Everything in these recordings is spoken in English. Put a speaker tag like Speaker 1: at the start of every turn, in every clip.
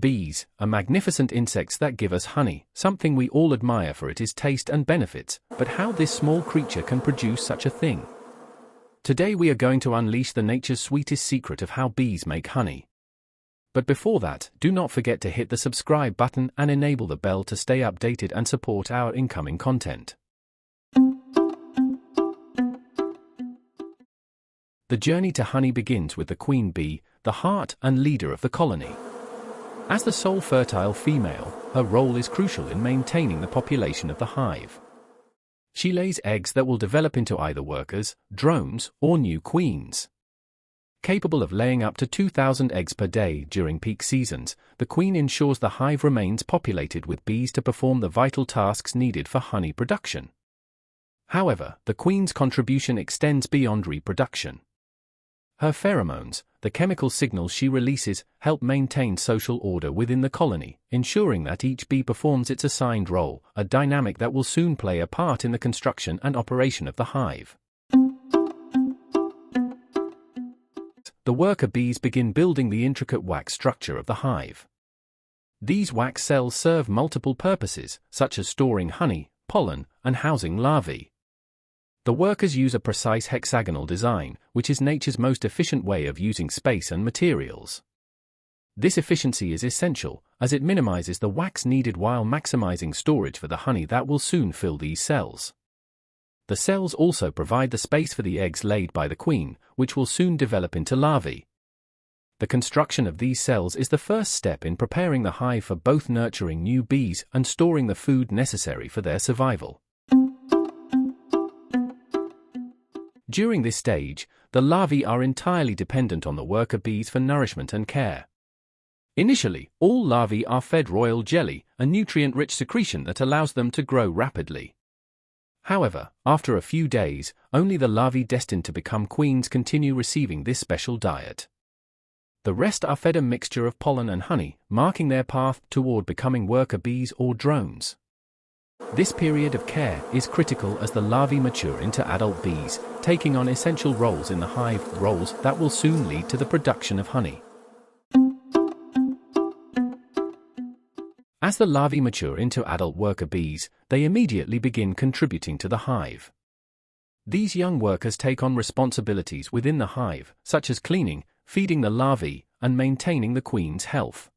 Speaker 1: Bees are magnificent insects that give us honey, something we all admire for its taste and benefits, but how this small creature can produce such a thing? Today we are going to unleash nature's sweetest secret of how bees make honey. But before that, do not forget to hit the subscribe button and enable the bell to stay updated and support our incoming content. The journey to honey begins with the queen bee, the heart and leader of the colony. As the sole fertile female, her role is crucial in maintaining the population of the hive. She lays eggs that will develop into either workers, drones, or new queens. Capable of laying up to 2,000 eggs per day during peak seasons, the queen ensures the hive remains populated with bees to perform the vital tasks needed for honey production. However, the queen's contribution extends beyond reproduction. Her pheromones, the chemical signals she releases, help maintain social order within the colony, ensuring that each bee performs its assigned role, a dynamic that will soon play a part in the construction and operation of the hive. The worker bees begin building the intricate wax structure of the hive. These wax cells serve multiple purposes, such as storing honey, pollen, and housing larvae. The workers use a precise hexagonal design, which is nature's most efficient way of using space and materials. This efficiency is essential, as it minimizes the wax needed while maximizing storage for the honey that will soon fill these cells. The cells also provide the space for the eggs laid by the queen, which will soon develop into larvae. The construction of these cells is the first step in preparing the hive for both nurturing new bees and storing the food necessary for their survival. During this stage, the larvae are entirely dependent on the worker bees for nourishment and care. Initially, all larvae are fed royal jelly, a nutrient-rich secretion that allows them to grow rapidly. However, after a few days, only the larvae destined to become queens continue receiving this special diet. The rest are fed a mixture of pollen and honey, marking their path toward becoming worker bees or drones. This period of care is critical as the larvae mature into adult bees, taking on essential roles in the hive, roles that will soon lead to the production of honey. As the larvae mature into adult worker bees, they immediately begin contributing to the hive. These young workers take on responsibilities within the hive, such as cleaning, feeding the larvae, and maintaining the queen's health.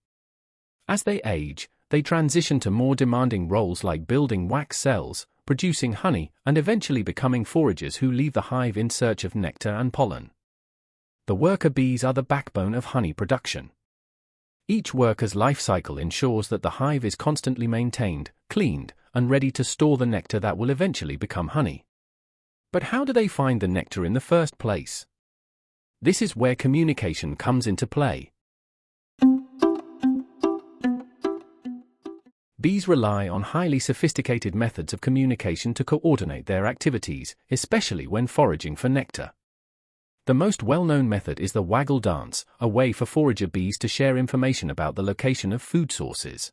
Speaker 1: As they age, they transition to more demanding roles like building wax cells, producing honey, and eventually becoming foragers who leave the hive in search of nectar and pollen. The worker bees are the backbone of honey production. Each worker's life cycle ensures that the hive is constantly maintained, cleaned, and ready to store the nectar that will eventually become honey. But how do they find the nectar in the first place? This is where communication comes into play. Bees rely on highly sophisticated methods of communication to coordinate their activities, especially when foraging for nectar. The most well-known method is the waggle dance, a way for forager bees to share information about the location of food sources.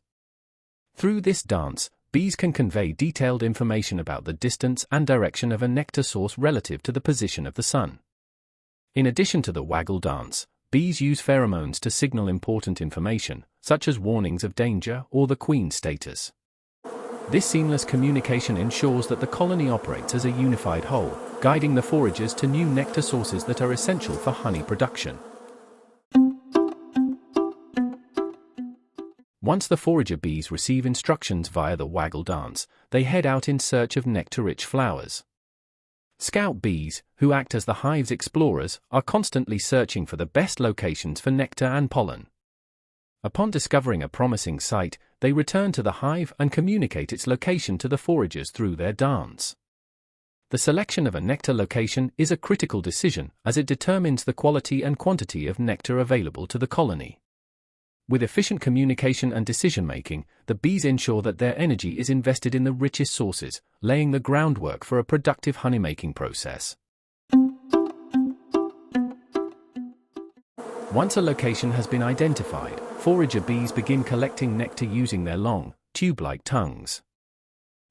Speaker 1: Through this dance, bees can convey detailed information about the distance and direction of a nectar source relative to the position of the sun. In addition to the waggle dance, bees use pheromones to signal important information, such as warnings of danger or the queen's status. This seamless communication ensures that the colony operates as a unified whole, guiding the foragers to new nectar sources that are essential for honey production. Once the forager bees receive instructions via the waggle dance, they head out in search of nectar-rich flowers. Scout bees, who act as the hive's explorers, are constantly searching for the best locations for nectar and pollen. Upon discovering a promising site, they return to the hive and communicate its location to the foragers through their dance. The selection of a nectar location is a critical decision, as it determines the quality and quantity of nectar available to the colony. With efficient communication and decision-making, the bees ensure that their energy is invested in the richest sources, laying the groundwork for a productive honeymaking process. Once a location has been identified, forager bees begin collecting nectar using their long, tube-like tongues.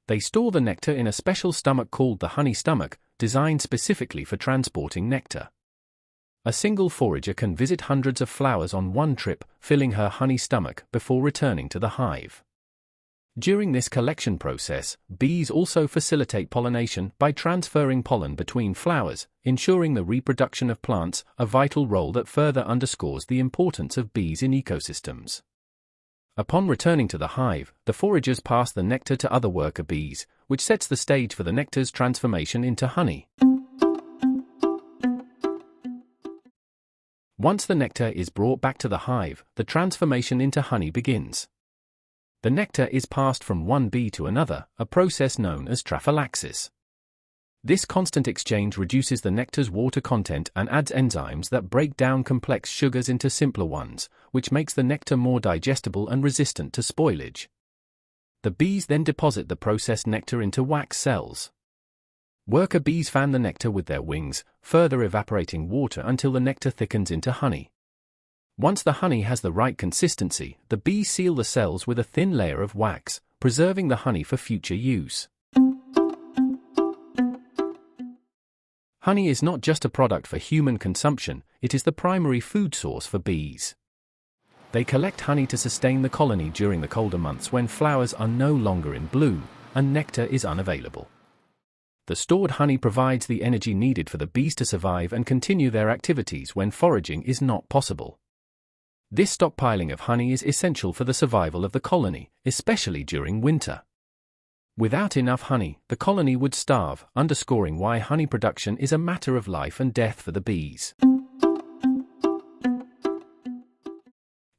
Speaker 1: They store the nectar in a special stomach called the honey stomach, designed specifically for transporting nectar. A single forager can visit hundreds of flowers on one trip, filling her honey stomach before returning to the hive. During this collection process, bees also facilitate pollination by transferring pollen between flowers, ensuring the reproduction of plants, a vital role that further underscores the importance of bees in ecosystems. Upon returning to the hive, the foragers pass the nectar to other worker bees, which sets the stage for the nectar's transformation into honey. Once the nectar is brought back to the hive, the transformation into honey begins. The nectar is passed from one bee to another, a process known as trophallaxis. This constant exchange reduces the nectar's water content and adds enzymes that break down complex sugars into simpler ones, which makes the nectar more digestible and resistant to spoilage. The bees then deposit the processed nectar into wax cells. Worker bees fan the nectar with their wings, further evaporating water until the nectar thickens into honey. Once the honey has the right consistency, the bees seal the cells with a thin layer of wax, preserving the honey for future use. Honey is not just a product for human consumption, it is the primary food source for bees. They collect honey to sustain the colony during the colder months when flowers are no longer in bloom and nectar is unavailable. The stored honey provides the energy needed for the bees to survive and continue their activities when foraging is not possible. This stockpiling of honey is essential for the survival of the colony, especially during winter. Without enough honey, the colony would starve, underscoring why honey production is a matter of life and death for the bees.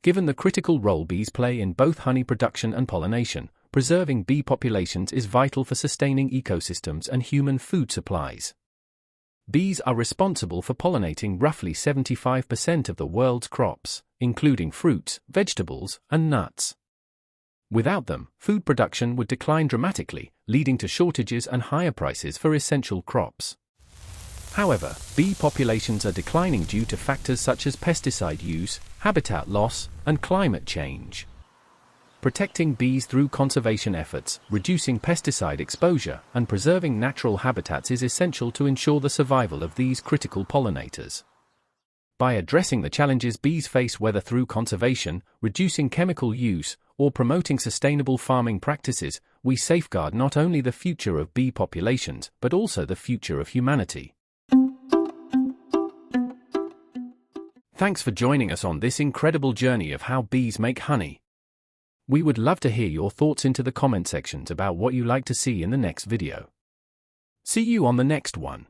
Speaker 1: Given the critical role bees play in both honey production and pollination, preserving bee populations is vital for sustaining ecosystems and human food supplies. Bees are responsible for pollinating roughly 75% of the world's crops, including fruits, vegetables, and nuts. Without them, food production would decline dramatically, leading to shortages and higher prices for essential crops. However, bee populations are declining due to factors such as pesticide use, habitat loss, and climate change. Protecting bees through conservation efforts, reducing pesticide exposure, and preserving natural habitats is essential to ensure the survival of these critical pollinators. By addressing the challenges bees face, whether through conservation, reducing chemical use, or promoting sustainable farming practices, we safeguard not only the future of bee populations but also the future of humanity. Thanks for joining us on this incredible journey of how bees make honey. We would love to hear your thoughts into the comment sections about what you like to see in the next video. See you on the next one.